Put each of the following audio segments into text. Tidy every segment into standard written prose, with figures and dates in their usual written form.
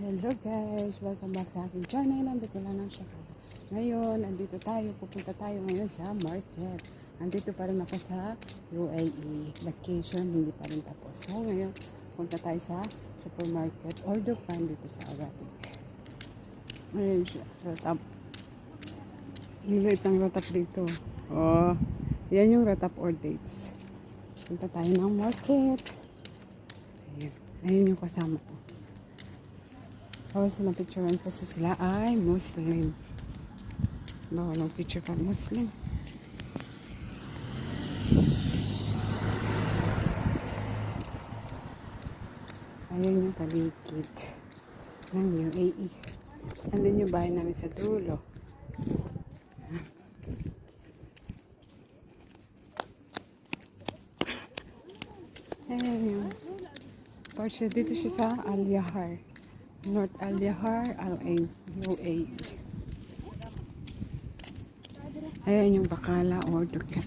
Hello guys! Welcome back sa aking channel. Nandito lang ng siya. Ngayon, andito tayo. Pupunta tayo ngayon sa market. Andito pa rin ako sa UAE. Vacation, hindi pa rin tapos. So ngayon, punta tayo sa supermarket or dukan dito sa Arabic. Ngayon siya. Ratap. Nilit ang ratap dito. Oh, yan yung ratap or dates. Punta tayo ng market. Ayan. Ayan yung kasama ko. Tapos na-picturean kasi sila ay Muslim. Bawal ang picture pa Muslim. Ayan yung paligid ng UAE. Andun yung bahay namin sa dulo. Ayan yung Porsche. Dito siya sa Al-Yahar. North Al-Yahar, Al-Ain, UAE. Ayan yung bakala or dukan.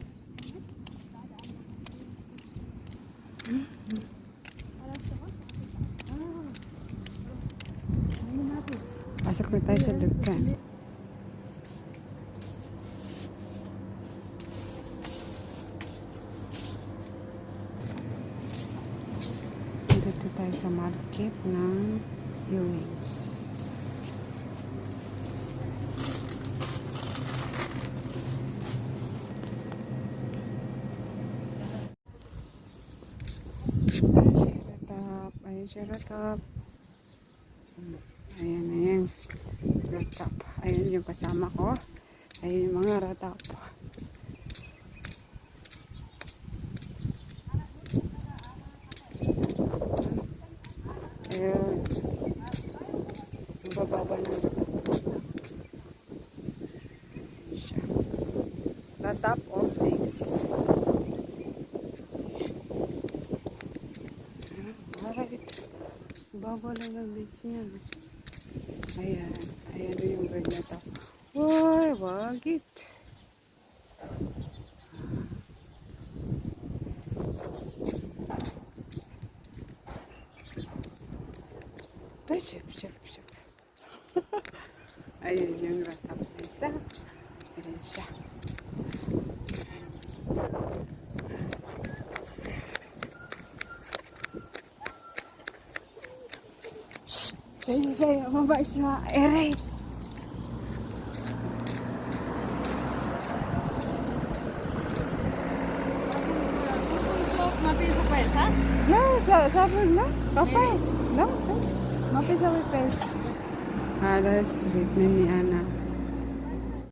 Pasok na tayo sa dukan. Dito tayo sa market ng UAE. Ayan si Ratap. Ayan. Ratap. Ayan yung kasama ko. Ayan yung mga Ratap. Ayan. Bababa na siya. Ratap or face. Alright. Baba lang ang bits niya. Ayan. Ayan yung bird na top. Uy, wagit. Ship. Ayan yung ratap na isa. Ayan siya. Saya mababa siya. Ere. Mapi sa pesa? No, sabon na. Kapay. No. Mapi sa pesa. Halos, wait, nanian.